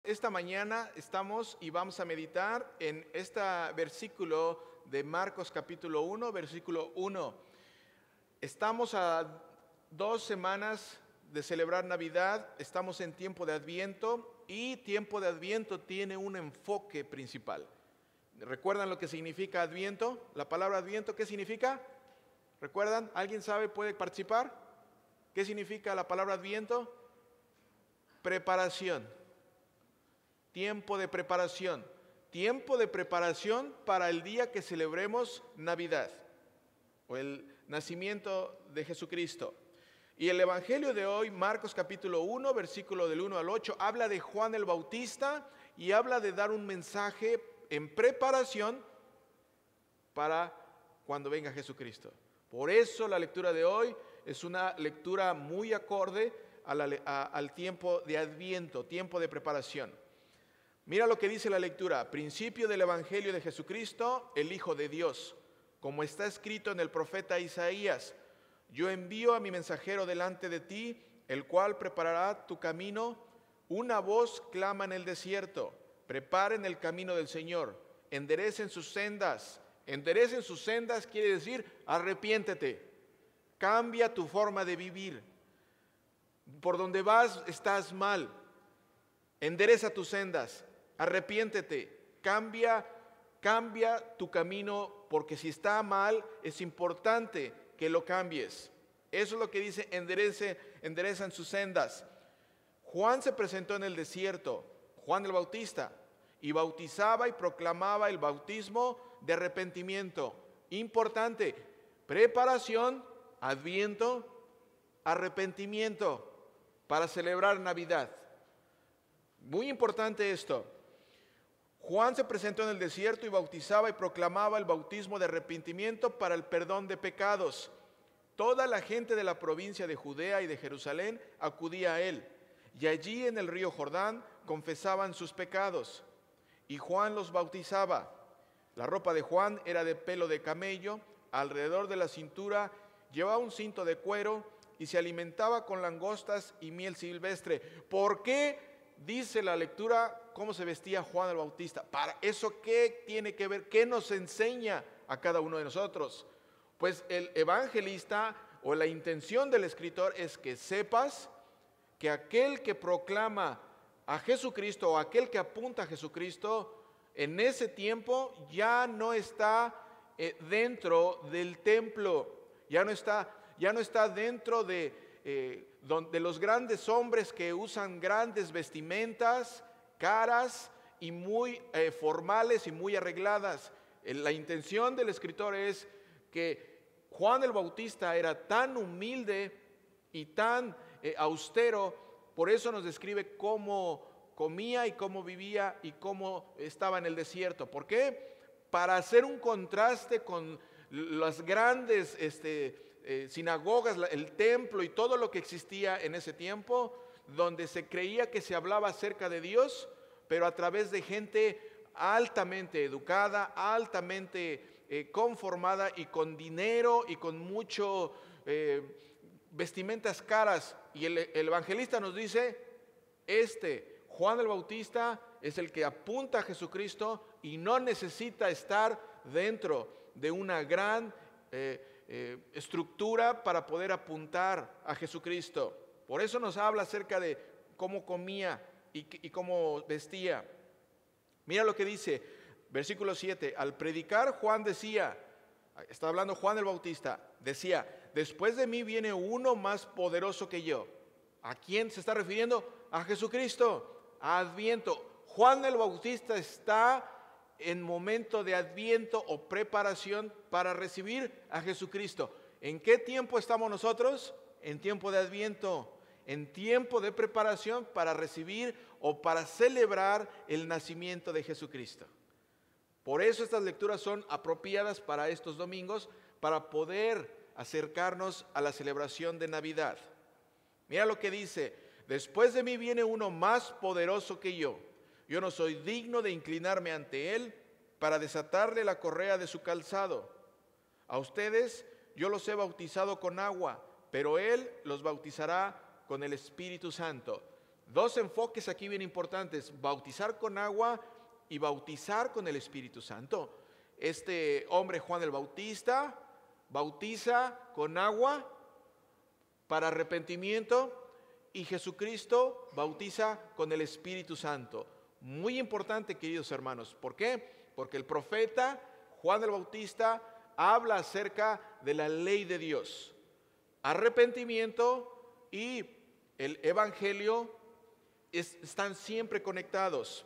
esta mañana estamos y vamos a meditar en este versículo de Marcos capítulo 1, versículo 1. Estamos a 2 semanas de celebrar Navidad, estamos en tiempo de Adviento y tiempo de Adviento tiene un enfoque principal. ¿Recuerdan lo que significa Adviento? La palabra Adviento, ¿qué significa? ¿Recuerdan? ¿Alguien sabe? ¿Puede participar? ¿Qué significa la palabra Adviento? Preparación. Tiempo de preparación. Tiempo de preparación para el día que celebremos Navidad o el nacimiento de Jesucristo. Y el Evangelio de hoy, Marcos capítulo 1, versículo del 1 al 8, habla de Juan el Bautista y habla de dar un mensaje en preparación para cuando venga Jesucristo. Por eso la lectura de hoy es una lectura muy acorde al tiempo de Adviento, tiempo de preparación. Mira lo que dice la lectura: principio del Evangelio de Jesucristo, el Hijo de Dios, como está escrito en el profeta Isaías: yo envío a mi mensajero delante de ti, el cual preparará tu camino. Una voz clama en el desierto: preparen el camino del Señor, enderecen sus sendas. Enderecen sus sendas quiere decir arrepiéntete, cambia tu forma de vivir. Por donde vas estás mal, endereza tus sendas, arrepiéntete, cambia tu camino, porque si está mal es importante que lo cambies. Eso es lo que dice enderezan sus sendas. Juan se presentó en el desierto, Juan el Bautista, y bautizaba y proclamaba el bautismo de arrepentimiento. Importante: preparación, Adviento, arrepentimiento para celebrar Navidad. Muy importante esto. Juan se presentó en el desierto y bautizaba y proclamaba el bautismo de arrepentimiento para el perdón de pecados. Toda la gente de la provincia de Judea y de Jerusalén acudía a él, y allí en el río Jordán confesaban sus pecados, y Juan los bautizaba. La ropa de Juan era de pelo de camello, alrededor de la cintura llevaba un cinto de cuero y se alimentaba con langostas y miel silvestre. ¿Por qué dice la lectura cómo se vestía Juan el Bautista? ¿Para eso qué tiene que ver? ¿Qué nos enseña a cada uno de nosotros? Pues el evangelista o la intención del escritor es que sepas que aquel que proclama a Jesucristo o aquel que apunta a Jesucristo en ese tiempo ya no está dentro del templo, ya no está dentro de los grandes hombres que usan grandes vestimentas, caras y muy formales y muy arregladas. La intención del escritor es que Juan el Bautista era tan humilde y tan austero. Por eso nos describe cómo comía y cómo vivía y cómo estaba en el desierto. ¿Por qué? Para hacer un contraste con las grandes sinagogas, el templo y todo lo que existía en ese tiempo, donde se creía que se hablaba acerca de Dios, pero a través de gente altamente educada, altamente conformada y con dinero y con mucho vestimentas caras. Y el evangelista nos dice: Juan el Bautista es el que apunta a Jesucristo y no necesita estar dentro de una gran estructura para poder apuntar a Jesucristo. Por eso nos habla acerca de cómo comía y cómo vestía. Mira lo que dice, versículo 7. Al predicar, Juan decía, está hablando Juan el Bautista, decía: después de mí viene uno más poderoso que yo. ¿A quién se está refiriendo? A Jesucristo, a Adviento. Juan el Bautista está en momento de Adviento o preparación para recibir a Jesucristo. ¿En qué tiempo estamos nosotros? En tiempo de Adviento, en tiempo de preparación para recibir o para celebrar el nacimiento de Jesucristo. Por eso estas lecturas son apropiadas para estos domingos, para poder acercarnos a la celebración de Navidad. Mira lo que dice: después de mí viene uno más poderoso que yo. Yo no soy digno de inclinarme ante él para desatarle la correa de su calzado. A ustedes yo los he bautizado con agua, pero él los bautizará con el Espíritu Santo. Dos enfoques aquí bien importantes: bautizar con agua y bautizar con el Espíritu Santo. Este hombre Juan el Bautista bautiza con agua para arrepentimiento y Jesucristo bautiza con el Espíritu Santo. Muy importante, queridos hermanos. ¿Por qué? Porque el profeta Juan el Bautista habla acerca de la ley de Dios. Arrepentimiento y el Evangelio están siempre conectados.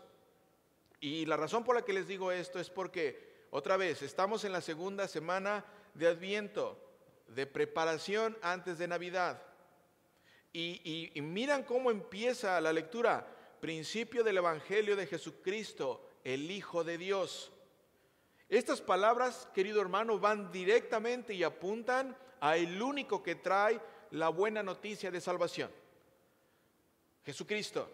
Y la razón por la que les digo esto es porque, otra vez, estamos en la segunda semana de Adviento, de preparación antes de Navidad. Y miran cómo empieza la lectura: principio del Evangelio de Jesucristo, el Hijo de Dios. Estas palabras, querido hermano, van directamente y apuntan a el único que trae la buena noticia de salvación: Jesucristo.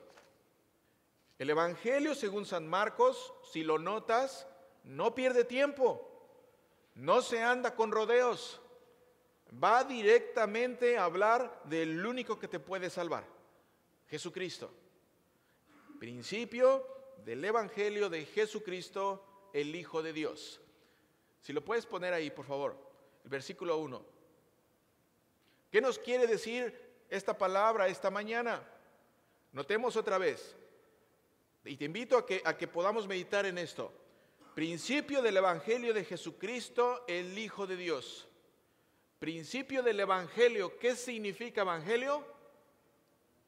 El Evangelio según San Marcos, si lo notas, no pierde tiempo, no se anda con rodeos, va directamente a hablar del único que te puede salvar: Jesucristo. Principio del Evangelio de Jesucristo, el Hijo de Dios. Si lo puedes poner ahí, por favor, el versículo 1. ¿Qué nos quiere decir esta palabra esta mañana? Notemos otra vez, y te invito a que podamos meditar en esto. Principio del Evangelio de Jesucristo, el Hijo de Dios. Principio del Evangelio. ¿Qué significa Evangelio?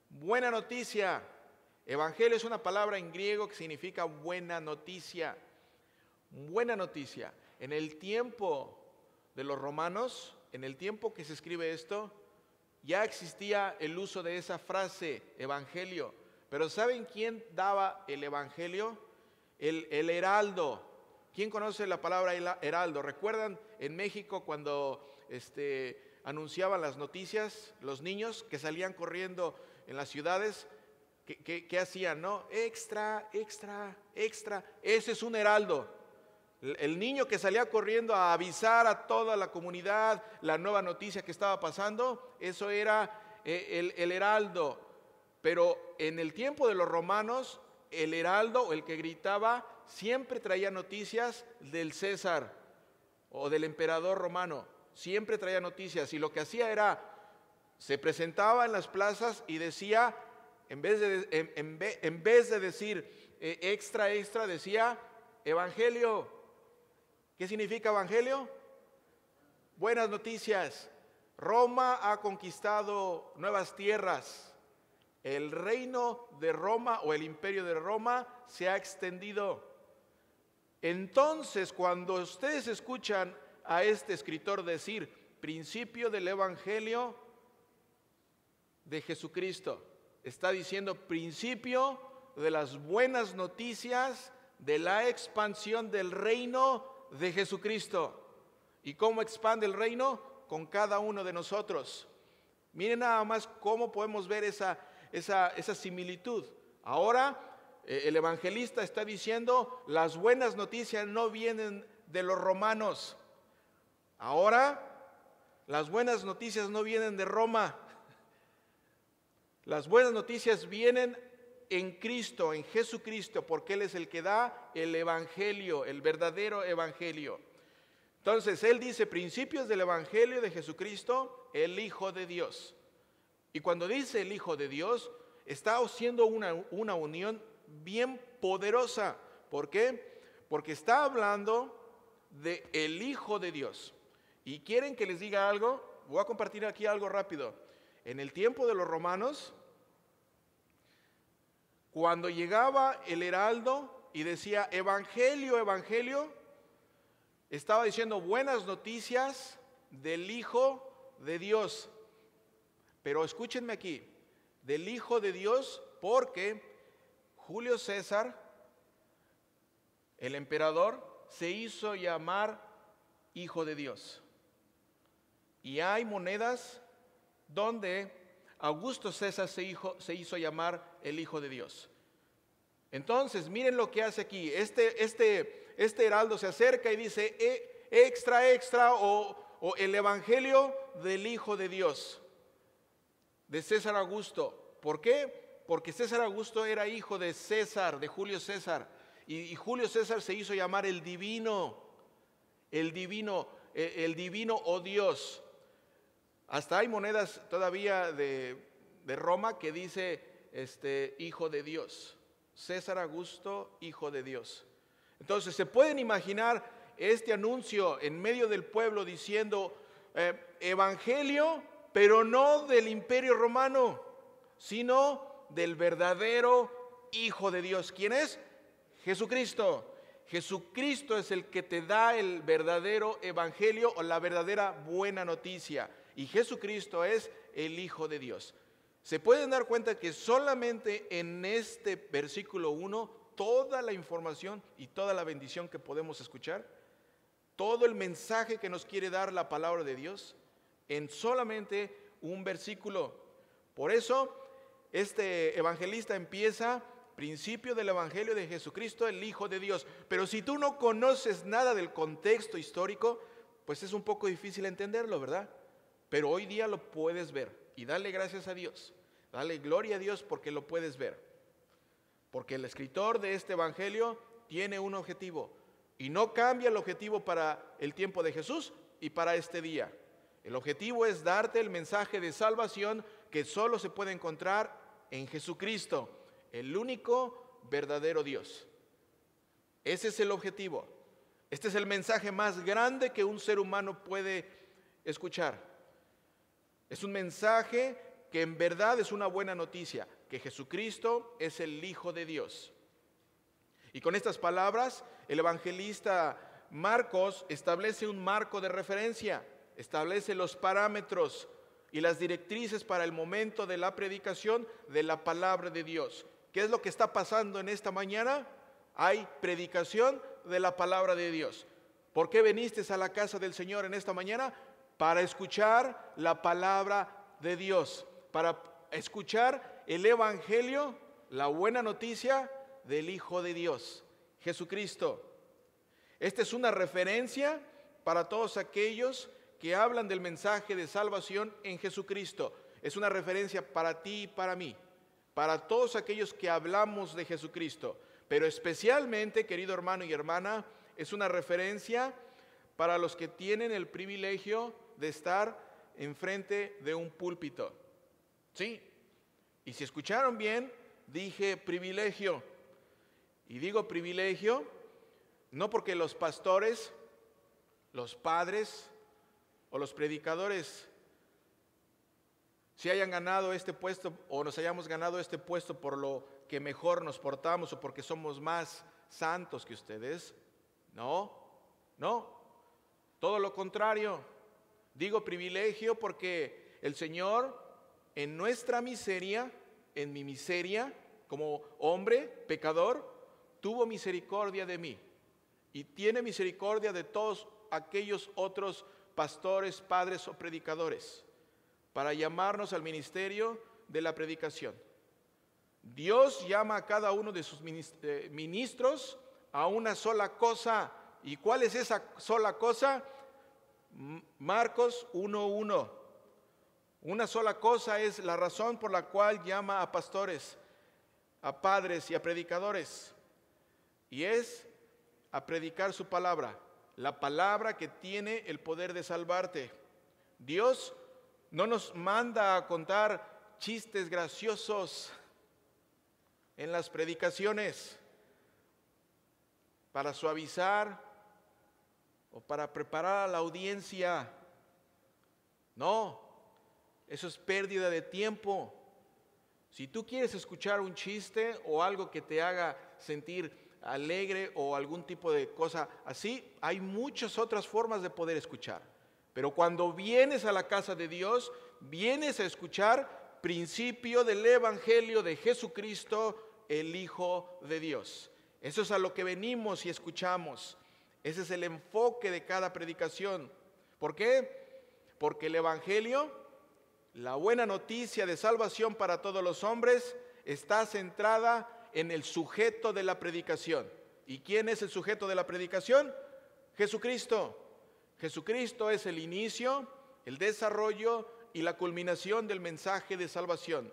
Buena noticia. Evangelio es una palabra en griego que significa buena noticia. Buena noticia. En el tiempo de los romanos, en el tiempo que se escribe esto, ya existía el uso de esa frase, evangelio. Pero ¿saben quién daba el evangelio? El heraldo. ¿Quién conoce la palabra heraldo? ¿Recuerdan en México cuando anunciaban las noticias, los niños que salían corriendo en las ciudades? ¿Qué hacían? ¿No? Extra, extra, extra. Ese es un heraldo. El niño que salía corriendo a avisar a toda la comunidad la nueva noticia que estaba pasando, eso era el heraldo. Pero en el tiempo de los romanos, el heraldo o el que gritaba siempre traía noticias del César o del emperador romano. Siempre traía noticias, y lo que hacía era, se presentaba en las plazas y decía, en vez de decir extra, extra, decía evangelio. ¿Qué significa evangelio? Buenas noticias. Roma ha conquistado nuevas tierras. El reino de Roma o el imperio de Roma se ha extendido. Entonces, cuando ustedes escuchan a este escritor decir principio del Evangelio de Jesucristo, está diciendo principio de las buenas noticias de la expansión del reino de Jesucristo. ¿Y cómo expande el reino? Con cada uno de nosotros. Miren nada más cómo podemos ver esa similitud. Ahora el evangelista está diciendo las buenas noticias no vienen de los romanos. Ahora las buenas noticias no vienen de Roma. Las buenas noticias vienen en Cristo, en Jesucristo, porque Él es el que da el evangelio, el verdadero evangelio. Entonces Él dice principios del evangelio de Jesucristo, el Hijo de Dios. Y cuando dice el Hijo de Dios, está haciendo una unión bien poderosa. ¿Por qué? Porque está hablando de el Hijo de Dios. ¿Y quieren que les diga algo? Voy a compartir aquí algo rápido. En el tiempo de los romanos, cuando llegaba el heraldo y decía evangelio, evangelio, estaba diciendo buenas noticias del Hijo de Dios. Pero escúchenme aquí, del Hijo de Dios, porque Julio César, el emperador, se hizo llamar Hijo de Dios. Y hay monedas donde Augusto César se hizo llamar el Hijo de Dios. Entonces, miren lo que hace aquí. Este heraldo se acerca y dice extra, extra, o el evangelio del Hijo de Dios, de César Augusto. ¿Por qué? porque César Augusto era hijo de César, de Julio César, y Julio César se hizo llamar el divino o Dios. Hasta hay monedas todavía de Roma que dice hijo de Dios. César Augusto, hijo de Dios. Entonces se pueden imaginar este anuncio en medio del pueblo diciendo evangelio, pero no del imperio romano, sino del verdadero hijo de Dios. ¿Quién es? Jesucristo. Jesucristo es el que te da el verdadero evangelio o la verdadera buena noticia. Y Jesucristo es el Hijo de Dios. Se pueden dar cuenta que solamente en este versículo 1, toda la información y toda la bendición que podemos escuchar, todo el mensaje que nos quiere dar la palabra de Dios, en solamente un versículo. Por eso, este evangelista empieza: principio del evangelio de Jesucristo, el Hijo de Dios. Pero si tú no conoces nada del contexto histórico, pues es un poco difícil entenderlo, ¿verdad? Pero hoy día lo puedes ver y dale gracias a Dios, dale gloria a Dios porque lo puedes ver. Porque el escritor de este evangelio tiene un objetivo y no cambia el objetivo para el tiempo de Jesús y para este día. El objetivo es darte el mensaje de salvación que solo se puede encontrar en Jesucristo, el único verdadero Dios. Ese es el objetivo. Este es el mensaje más grande que un ser humano puede escuchar. Es un mensaje que en verdad es una buena noticia, que Jesucristo es el Hijo de Dios. Y con estas palabras, el evangelista Marcos establece un marco de referencia, establece los parámetros y las directrices para el momento de la predicación de la palabra de Dios. ¿Qué es lo que está pasando en esta mañana? Hay predicación de la palabra de Dios. ¿Por qué viniste a la casa del Señor en esta mañana? Para escuchar la palabra de Dios, para escuchar el evangelio, la buena noticia del Hijo de Dios, Jesucristo. Esta es una referencia para todos aquellos que hablan del mensaje de salvación en Jesucristo. Es una referencia para ti y para mí, para todos aquellos que hablamos de Jesucristo, pero especialmente, querido hermano y hermana, es una referencia para los que tienen el privilegio de estar enfrente de un púlpito. Sí, y si escucharon bien, dije privilegio. Y digo privilegio no porque los pastores, los padres o los predicadores se hayan ganado este puesto o nos hayamos ganado este puesto por lo que mejor nos portamos o porque somos más santos que ustedes. No, todo lo contrario. Digo privilegio porque el Señor en nuestra miseria, en mi miseria, como hombre pecador, tuvo misericordia de mí y tiene misericordia de todos aquellos otros pastores, padres o predicadores para llamarnos al ministerio de la predicación. Dios llama a cada uno de sus ministros a una sola cosa. ¿Y cuál es esa sola cosa? Marcos 1:1. Una sola cosa es la razón por la cual llama a pastores, a padres y a predicadores, y es a predicar su palabra, la palabra que tiene el poder de salvarte. Dios no nos manda a contar chistes graciosos en las predicaciones para suavizar o para preparar a la audiencia. No, eso es pérdida de tiempo. Si tú quieres escuchar un chiste o algo que te haga sentir alegre o algún tipo de cosa así, hay muchas otras formas de poder escuchar. Pero cuando vienes a la casa de Dios, vienes a escuchar principio del evangelio de Jesucristo, el Hijo de Dios. Eso es a lo que venimos y escuchamos. Ese es el enfoque de cada predicación. ¿Por qué? Porque el evangelio, la buena noticia de salvación para todos los hombres, está centrada en el sujeto de la predicación. ¿Y quién es el sujeto de la predicación? Jesucristo. Jesucristo es el inicio, el desarrollo y la culminación del mensaje de salvación.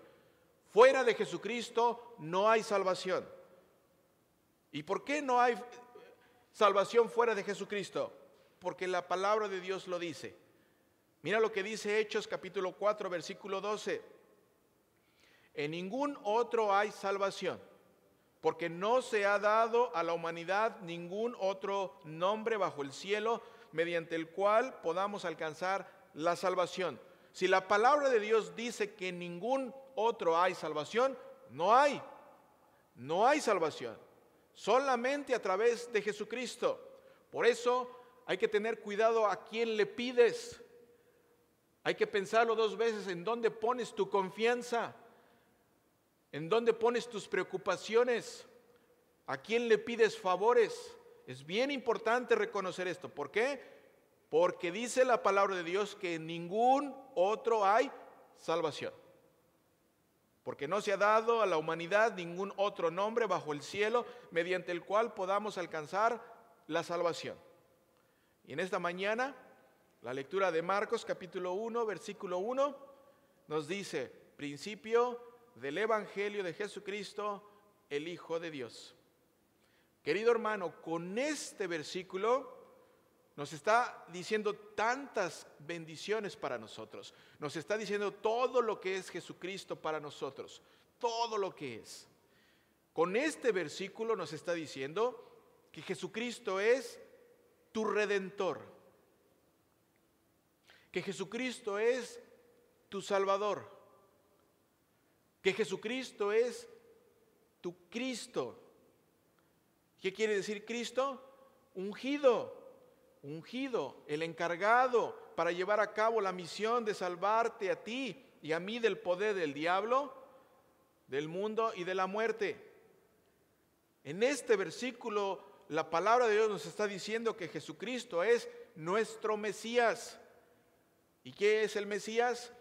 Fuera de Jesucristo no hay salvación. ¿Y por qué no hay salvación fuera de Jesucristo? Porque la palabra de Dios lo dice. Mira lo que dice Hechos capítulo 4, versículo 12. En ningún otro hay salvación, porque no se ha dado a la humanidad ningún otro nombre bajo el cielo mediante el cual podamos alcanzar la salvación. Si la palabra de Dios dice que en ningún otro hay salvación, no hay salvación. Solamente a través de Jesucristo. Por eso hay que tener cuidado a quién le pides. Hay que pensarlo 2 veces en dónde pones tu confianza, en dónde pones tus preocupaciones, a quién le pides favores. Es bien importante reconocer esto. ¿Por qué? Porque dice la palabra de Dios que en ningún otro hay salvación. Porque no se ha dado a la humanidad ningún otro nombre bajo el cielo mediante el cual podamos alcanzar la salvación. Y en esta mañana, la lectura de Marcos capítulo 1, versículo 1, nos dice, principio del Evangelio de Jesucristo, el Hijo de Dios. Querido hermano, con este versículo nos está diciendo tantas bendiciones para nosotros. Nos está diciendo todo lo que es Jesucristo para nosotros. Todo lo que es. Con este versículo nos está diciendo que Jesucristo es tu Redentor. Que Jesucristo es tu Salvador. Que Jesucristo es tu Cristo. ¿Qué quiere decir Cristo? Ungido, el encargado para llevar a cabo la misión de salvarte a ti y a mí del poder del diablo, del mundo y de la muerte. En este versículo, la palabra de Dios nos está diciendo que Jesucristo es nuestro Mesías. ¿Y qué es el Mesías?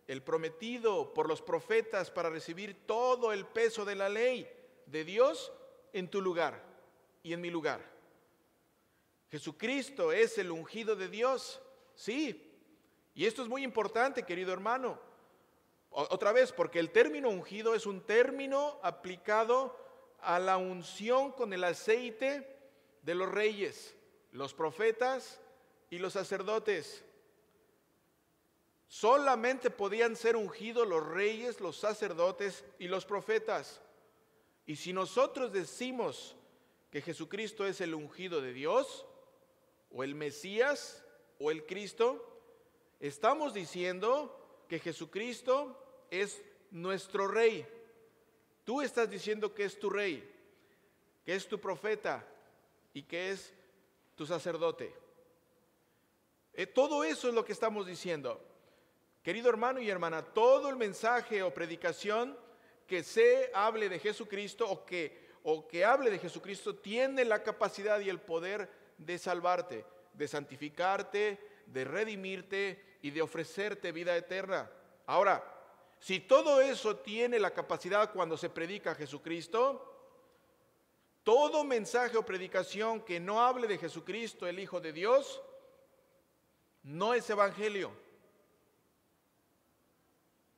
El prometido por los profetas para recibir todo el peso de la ley de Dios en tu lugar y en mi lugar. Jesucristo es el ungido de Dios, sí. Y esto es muy importante, querido hermano. Otra vez, porque el término ungido es un término aplicado a la unción con el aceite de los reyes, los profetas y los sacerdotes. Solamente podían ser ungidos los reyes, los sacerdotes y los profetas. Y si nosotros decimos que Jesucristo es el ungido de Dios, o el Mesías, o el Cristo, estamos diciendo que Jesucristo es nuestro Rey. Tú estás diciendo que es tu Rey, que es tu profeta y que es tu sacerdote. Todo eso es lo que estamos diciendo. Querido hermano y hermana, todo el mensaje o predicación que se hable de Jesucristo o que hable de Jesucristo tiene la capacidad y el poder de salvarte, de santificarte, de redimirte y de ofrecerte vida eterna. Ahora, si todo eso tiene la capacidad cuando se predica a Jesucristo, todo mensaje o predicación que no hable de Jesucristo, el Hijo de Dios, no es evangelio.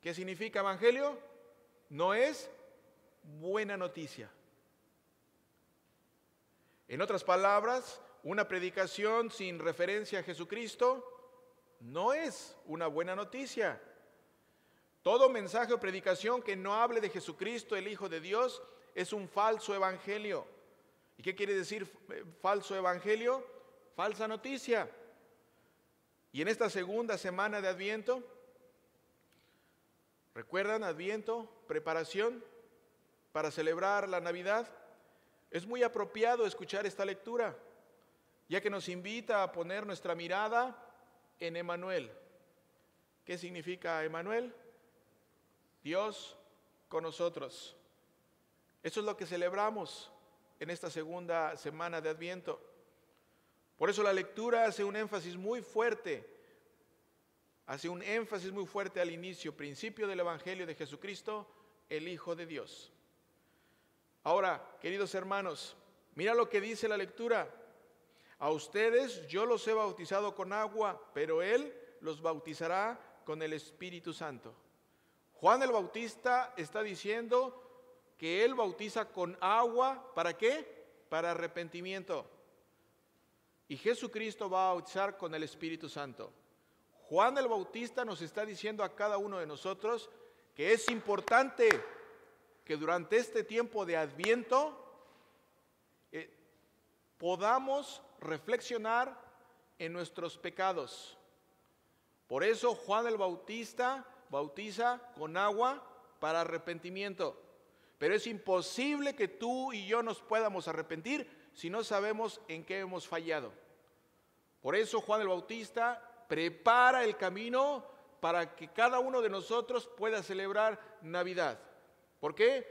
¿Qué significa evangelio? No es buena noticia. En otras palabras, una predicación sin referencia a Jesucristo no es una buena noticia. Todo mensaje o predicación que no hable de Jesucristo, el Hijo de Dios, es un falso evangelio. ¿Y qué quiere decir falso evangelio? Falsa noticia. Y en esta segunda semana de Adviento, ¿recuerdan Adviento? Preparación para celebrar la Navidad. Es muy apropiado escuchar esta lectura, ya que nos invita a poner nuestra mirada en Emmanuel. ¿Qué significa Emmanuel? Dios con nosotros. Eso es lo que celebramos en esta segunda semana de Adviento. Por eso la lectura hace un énfasis muy fuerte al inicio, principio del Evangelio de Jesucristo, el Hijo de Dios. Ahora, queridos hermanos, mira lo que dice la lectura. A ustedes yo los he bautizado con agua, pero Él los bautizará con el Espíritu Santo. Juan el Bautista está diciendo que él bautiza con agua, ¿para qué? Para arrepentimiento. Y Jesucristo va a bautizar con el Espíritu Santo. Juan el Bautista nos está diciendo a cada uno de nosotros que es importante que durante este tiempo de Adviento podamos reflexionar en nuestros pecados. Por eso Juan el Bautista bautiza con agua para arrepentimiento. Pero es imposible que tú y yo nos podamos arrepentir si no sabemos en qué hemos fallado. Por eso Juan el Bautista prepara el camino para que cada uno de nosotros pueda celebrar Navidad. ¿Por qué?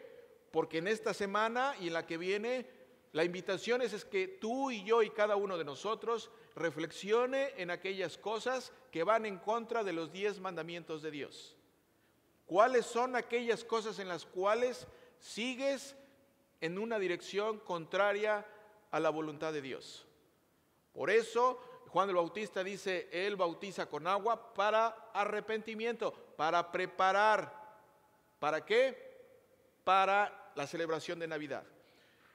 Porque en esta semana y en la que viene, la invitación es que tú y yo y cada uno de nosotros reflexione en aquellas cosas que van en contra de los 10 mandamientos de Dios. ¿Cuáles son aquellas cosas en las cuales sigues en una dirección contraria a la voluntad de Dios? Por eso Juan el Bautista dice, él bautiza con agua para arrepentimiento, para preparar. ¿Para qué? Para la celebración de Navidad.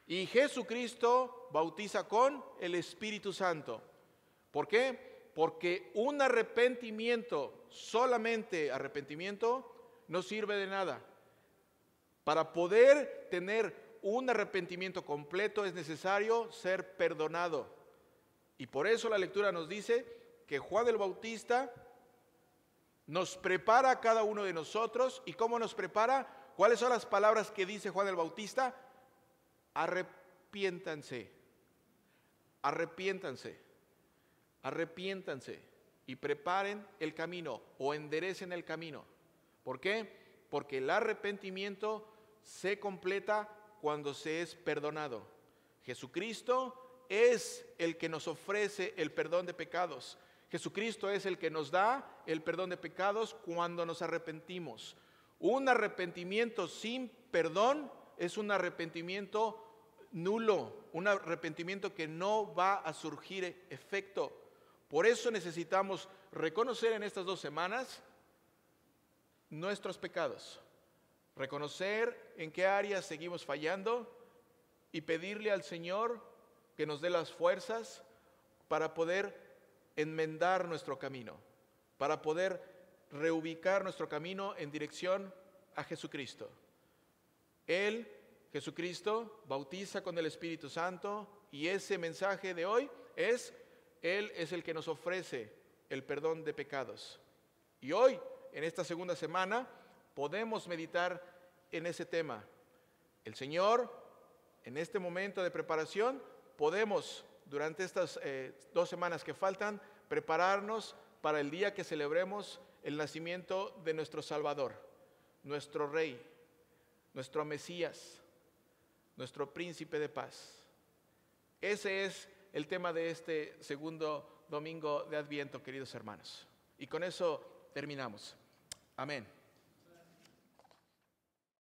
Y Jesucristo bautiza con el Espíritu Santo. ¿Por qué? Porque un arrepentimiento, solamente arrepentimiento, no sirve de nada. Para poder tener un arrepentimiento completo es necesario ser perdonado. Y por eso la lectura nos dice que Juan el Bautista nos prepara a cada uno de nosotros. ¿Y cómo nos prepara? ¿Cuáles son las palabras que dice Juan el Bautista? Arrepiéntanse, arrepiéntanse, arrepiéntanse y preparen el camino o enderecen el camino. ¿Por qué? Porque el arrepentimiento se completa cuando se es perdonado. Jesucristo es el que nos ofrece el perdón de pecados. Jesucristo es el que nos da el perdón de pecados cuando nos arrepentimos. Un arrepentimiento sin perdón es un arrepentimiento nulo, un arrepentimiento que no va a surgir efecto. Por eso necesitamos reconocer en estas 2 semanas nuestros pecados, reconocer en qué áreas seguimos fallando y pedirle al Señor que nos dé las fuerzas para poder enmendar nuestro camino, para poder reubicar nuestro camino en dirección a Jesucristo. Él, Jesucristo, bautiza con el Espíritu Santo y ese mensaje de hoy es, Él es el que nos ofrece el perdón de pecados. Y hoy, en esta segunda semana, podemos meditar en ese tema. El Señor, en este momento de preparación, podemos, durante estas 2 semanas que faltan, prepararnos para el día que celebremos el nacimiento de nuestro Salvador, nuestro Rey, nuestro Mesías, nuestro Príncipe de paz. Ese es el tema de este segundo domingo de Adviento, queridos hermanos. Y con eso terminamos. Amén.